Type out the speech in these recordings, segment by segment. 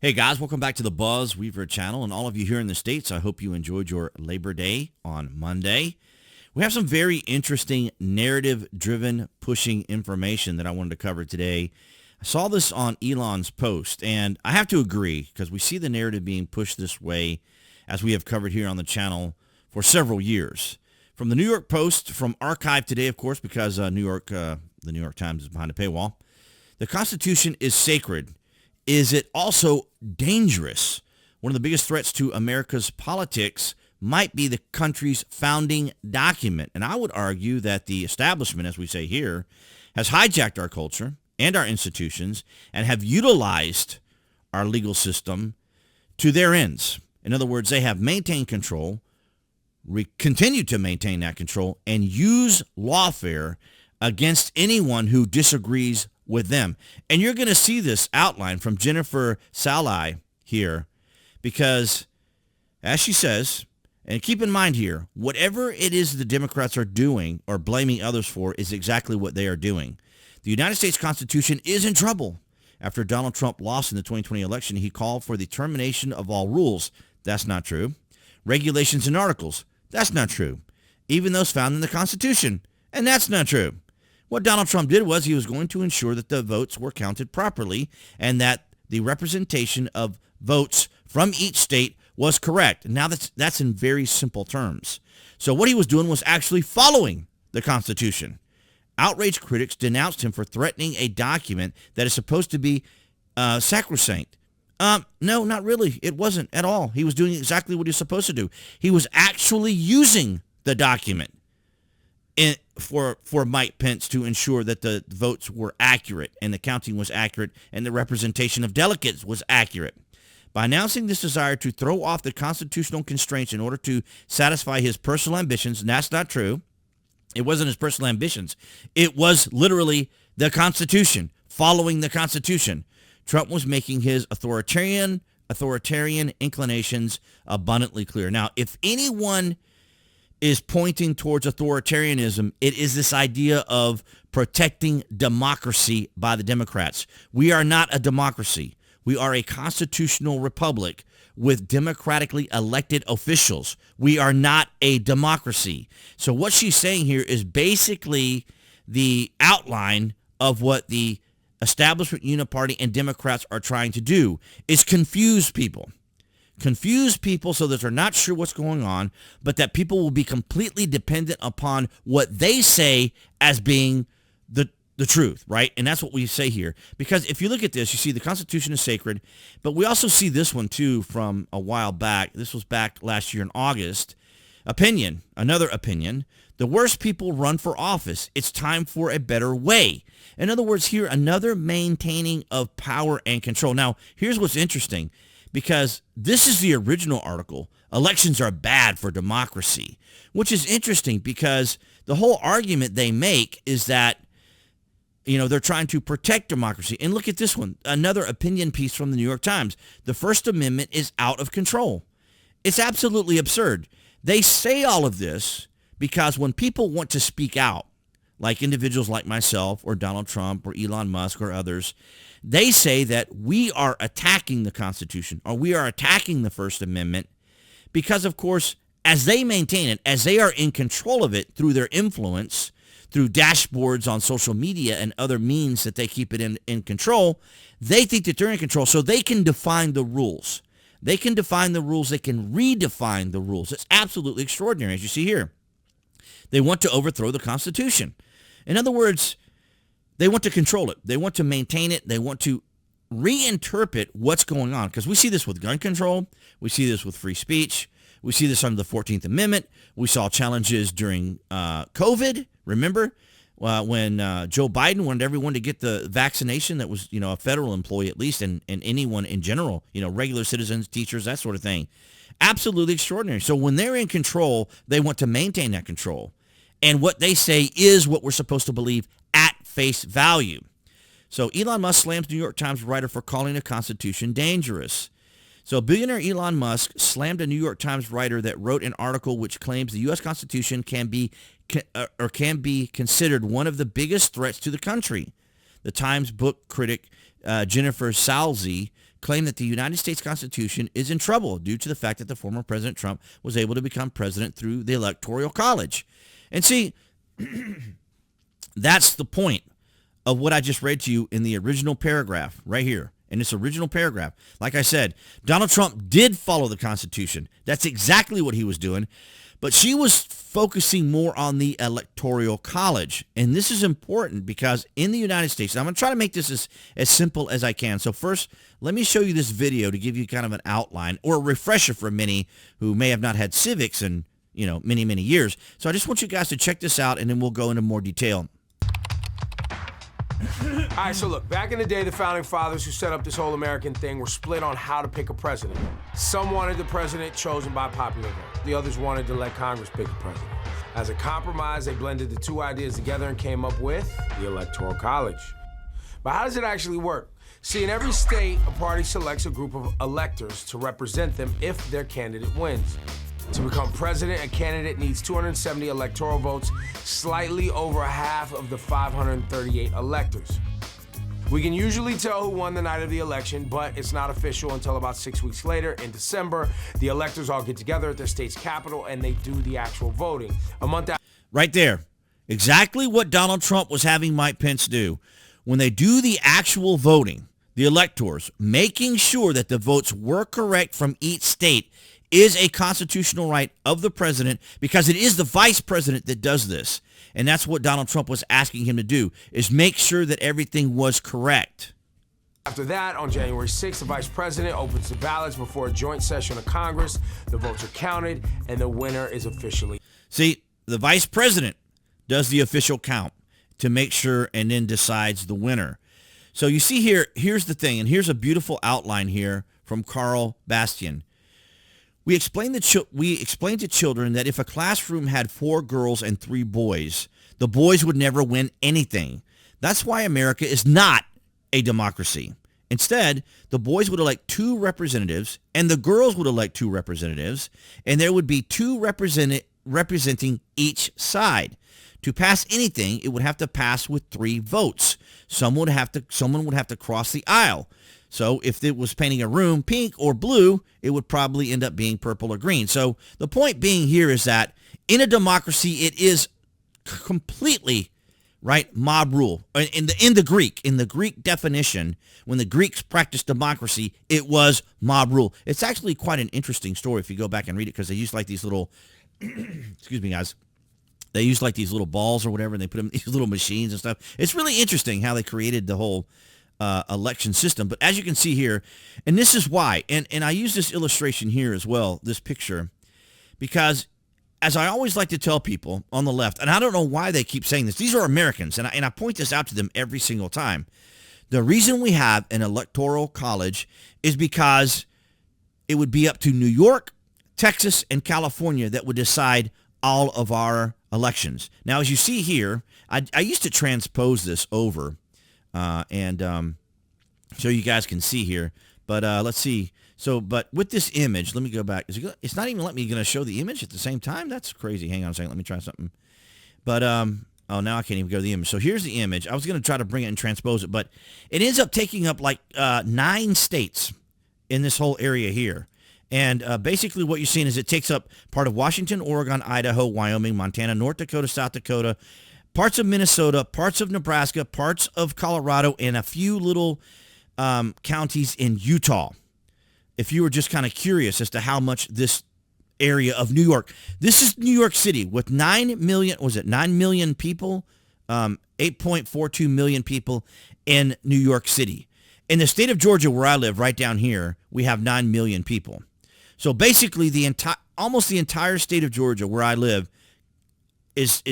Hey guys, welcome back to the BuzWeaver channel, and all of you here in the States, I hope you enjoyed your Labor Day on Monday. We have some very interesting narrative-driven pushing information that I wanted to cover today. I saw this on Elon's post, and I have to agree because we see the narrative being pushed this way as we have covered here on the channel for several years. From the New York Post, from Archive today, of course, because the New York Times is behind a paywall. The Constitution is sacred. Is it also dangerous? One of the biggest threats to America's politics might be the country's founding document. And I would argue that the establishment, as we say here, has hijacked our culture and our institutions and have utilized our legal system to their ends. In other words, they have maintained control, continue to maintain that control, and use lawfare against anyone who disagrees with them. And you're going to see this outline from Jennifer 𝐀𝐦𝐚𝐳𝐨𝐧 here because, as she says, and keep in mind here, whatever it is the Democrats are doing or blaming others for is exactly what they are doing. The United States Constitution is in trouble. After Donald Trump lost in the 2020 election, he called for the termination of all rules. That's not true. Regulations and articles. That's not true. Even those found in the Constitution. And that's not true. What Donald Trump did was he was going to ensure that the votes were counted properly and that the representation of votes from each state was correct. Now that's in very simple terms. So what he was doing was actually following the Constitution. Outraged critics denounced him for threatening a document that is supposed to be sacrosanct. No, not really. It wasn't at all. He was doing exactly what he was supposed to do. He was actually using the document for Mike Pence to ensure that the votes were accurate and the counting was accurate and the representation of delegates was accurate. By announcing this desire to throw off the constitutional constraints in order to satisfy his personal ambitions, and that's not true. It wasn't his personal ambitions. It was literally the Constitution, following the Constitution. Trump was making his authoritarian inclinations abundantly clear. Now, if anyone is pointing towards authoritarianism, it is this idea of protecting democracy by the Democrats. We are not a democracy. We are a constitutional republic with democratically elected officials. We are not a democracy. So what she's saying here is basically the outline of what the establishment uniparty and Democrats are trying to do, is confuse people. Confuse people so that they're not sure what's going on, but that people will be completely dependent upon what they say as being the truth, right? And that's what we say here. Because if you look at this, you see the Constitution is sacred, but we also see this one too from a while back. This was back last year in August. Another opinion. The worst people run for office. It's time for a better way. In other words, here, another maintaining of power and control. Now, here's what's interesting. Because this is the original article, elections are bad for democracy, which is interesting because the whole argument they make is that, they're trying to protect democracy. And look at this one, another opinion piece from the New York Times. The First Amendment is out of control. It's absolutely absurd. They say all of this because when people want to speak out, like individuals like myself or Donald Trump or Elon Musk or others, they say that we are attacking the Constitution or we are attacking the First Amendment because, of course, as they maintain it, as they are in control of it through their influence, through dashboards on social media and other means that they keep it in control, they think that they're in control so they can define the rules. They can define the rules. They can redefine the rules. It's absolutely extraordinary, as you see here. They want to overthrow the Constitution. In other words, they want to control it. They want to maintain it. They want to reinterpret what's going on. Because we see this with gun control. We see this with free speech. We see this under the 14th Amendment. We saw challenges during COVID. Remember when Joe Biden wanted everyone to get the vaccination that was, a federal employee at least, and anyone in general, regular citizens, teachers, that sort of thing. Absolutely extraordinary. So when they're in control, they want to maintain that control. And what they say is what we're supposed to believe at face value. So Elon Musk slams New York Times writer for calling the Constitution dangerous. So billionaire Elon Musk slammed a New York Times writer that wrote an article which claims the U.S. Constitution can be considered one of the biggest threats to the country. The Times book critic Jennifer 𝐀𝐦𝐚𝐳𝐨𝐧 claimed that the United States Constitution is in trouble due to the fact that the former President Trump was able to become president through the Electoral College. And see, that's the point of what I just read to you in the original paragraph right here. In this original paragraph, like I said, Donald Trump did follow the Constitution. That's exactly what he was doing. But she was focusing more on the Electoral College. And this is important because in the United States, and I'm going to try to make this as simple as I can. So first, let me show you this video to give you kind of an outline or a refresher for many who may have not had civics in, many, many years. So I just want you guys to check this out, and then we'll go into more detail. All right, so look, back in the day, the founding fathers who set up this whole American thing were split on how to pick a president. Some wanted the president chosen by popular vote. The others wanted to let Congress pick a president. As a compromise, they blended the two ideas together and came up with the Electoral College. But how does it actually work? See, in every state, a party selects a group of electors to represent them if their candidate wins. To become president, a candidate needs 270 electoral votes, slightly over half of the 538 electors. We can usually tell who won the night of the election, but it's not official until about 6 weeks later in December. The electors all get together at their state's capital and they do the actual voting. A month after. Right there. Exactly what Donald Trump was having Mike Pence do. When they do the actual voting, the electors, making sure that the votes were correct from each state, is a constitutional right of the president because it is the vice president that does this. And that's what Donald Trump was asking him to do, is make sure that everything was correct. After that, on January 6th, the vice president opens the ballots before a joint session of Congress. The votes are counted, and the winner is officially... See, the vice president does the official count to make sure and then decides the winner. So you see here, here's the thing, and here's a beautiful outline here from Carl Bastian. We explained to children that if a classroom had 4 girls and 3 boys, the boys would never win anything. That's why America is not a democracy. Instead, the boys would elect 2 representatives, and the girls would elect 2 representatives, and there would be 2 representing each side. To pass anything, it would have to pass with 3 votes. Someone would have to cross the aisle. So if it was painting a room pink or blue, it would probably end up being purple or green. So the point being here is that in a democracy, it is completely, right, mob rule. In the Greek definition, when the Greeks practiced democracy, it was mob rule. It's actually quite an interesting story if you go back and read it, because they used like these little, excuse me, guys. They used like these little balls or whatever, and they put them in these little machines and stuff. It's really interesting how they created the whole election system. But as you can see here, and this is why, and I use this illustration here as well, this picture, because as I always like to tell people on the left, and I don't know why they keep saying this, these are Americans, and I point this out to them every single time. The reason we have an electoral college is because it would be up to New York, Texas, and California that would decide all of our elections. Now, as you see here, I used to transpose this over and so you guys can see here. But let's see. So, but with this image, let me go back. It's not even letting me show the image at the same time. That's crazy. Hang on a second. Let me try something. But oh, now I can't even go to the image. So here's the image. I was going to try to bring it and transpose it, but it ends up taking up like 9 states in this whole area here. And basically what you're seeing is it takes up part of Washington, Oregon, Idaho, Wyoming, Montana, North Dakota, South Dakota, parts of Minnesota, parts of Nebraska, parts of Colorado, and a few little counties in Utah. If you were just kind of curious as to how much this area of New York, this is New York City with 9 million people, 8.42 million people in New York City. In the state of Georgia, where I live, right down here, we have 9 million people. So basically, almost the entire state of Georgia, where I live, is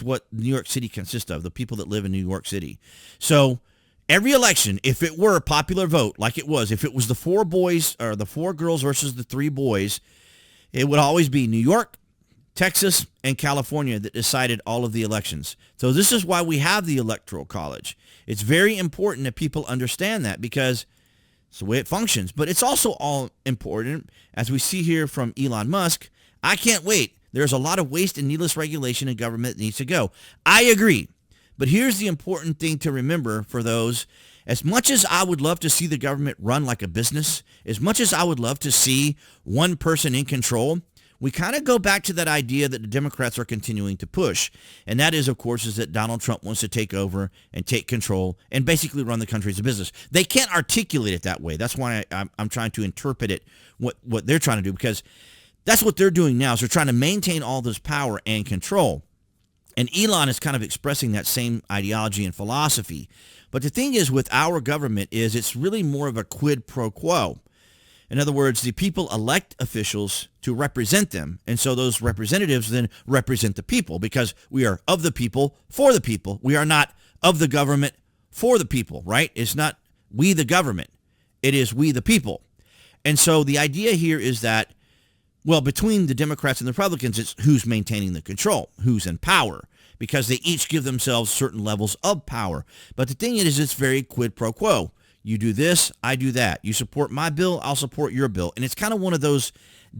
what New York City consists of, the people that live in New York City. So every election, if it were a popular vote, like it was, if it was the 4 boys or the 4 girls versus the 3 boys, it would always be New York, Texas, and California that decided all of the elections. So this is why we have the Electoral College. It's very important that people understand that, because it's the way it functions. But it's also all important, as we see here from Elon Musk. I can't wait. There's a lot of waste and needless regulation in government that needs to go. I agree. But here's the important thing to remember for those, As much as I would love to see the government run like a business, as much as I would love to see one person in control, we kind of go back to that idea that the Democrats are continuing to push. And that is, of course, is that Donald Trump wants to take over and take control and basically run the country as a business. They can't articulate it that way. That's why I'm trying to interpret it, what they're trying to do, because that's what they're doing now is they're trying to maintain all this power and control. And Elon is kind of expressing that same ideology and philosophy. But the thing is with our government is it's really more of a quid pro quo. In other words, the people elect officials to represent them. And so those representatives then represent the people because we are of the people for the people. We are not of the government for the people, right? It's not we the government. It is we the people. And so the idea here is that, well, between the Democrats and the Republicans, it's who's maintaining the control, who's in power, because they each give themselves certain levels of power. But the thing is, it's very quid pro quo. You do this, I do that. You support my bill, I'll support your bill. And it's kind of one of those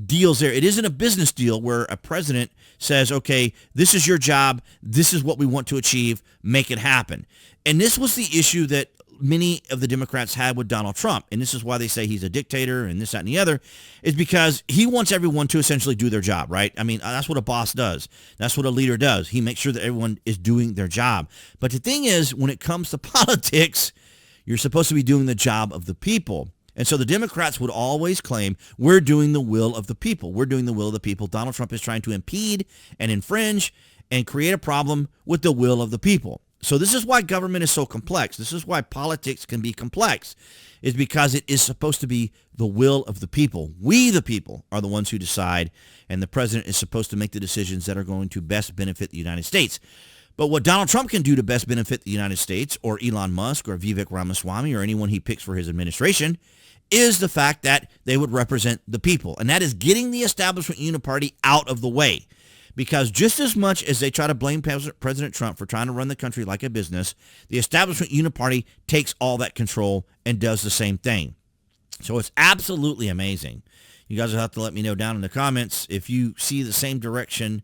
deals there. It isn't a business deal where a president says, okay, this is your job. This is what we want to achieve. Make it happen. And this was the issue that many of the Democrats had with Donald Trump. And this is why they say he's a dictator and this, that, and the other, is because he wants everyone to essentially do their job, right? I mean, that's what a boss does. That's what a leader does. He makes sure that everyone is doing their job. But the thing is, when it comes to politics, you're supposed to be doing the job of the people. And so the Democrats would always claim, we're doing the will of the people. We're doing the will of the people. Donald Trump is trying to impede and infringe and create a problem with the will of the people. So this is why government is so complex. This is why politics can be complex, is because it is supposed to be the will of the people. We, the people, are the ones who decide, and the president is supposed to make the decisions that are going to best benefit the United States. But what Donald Trump can do to best benefit the United States or Elon Musk or Vivek Ramaswamy or anyone he picks for his administration is the fact that they would represent the people. And that is getting the establishment uniparty out of the way. Because just as much as they try to blame President Trump for trying to run the country like a business, the establishment uniparty takes all that control and does the same thing. So it's absolutely amazing. You guys will have to let me know down in the comments if you see the same direction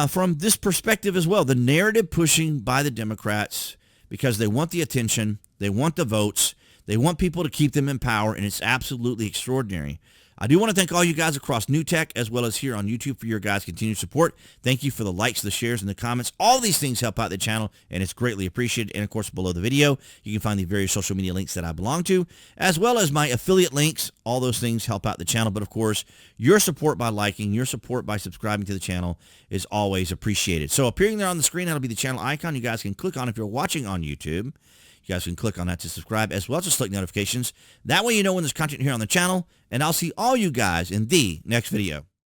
from this perspective as well. The narrative pushing by the Democrats because they want the attention, they want the votes, they want people to keep them in power, and it's absolutely extraordinary. I do want to thank all you guys across New Tech as well as here on YouTube for your guys' continued support. Thank you for the likes, the shares, and the comments. All these things help out the channel, and it's greatly appreciated. And, of course, below the video, you can find the various social media links that I belong to, as well as my affiliate links. All those things help out the channel. But, of course, your support by liking, your support by subscribing to the channel is always appreciated. So, appearing there on the screen, that'll be the channel icon you guys can click on if you're watching on YouTube. You guys can click on that to subscribe, as well as just click notifications. That way you know when there's content here on the channel, and I'll see all you guys in the next video.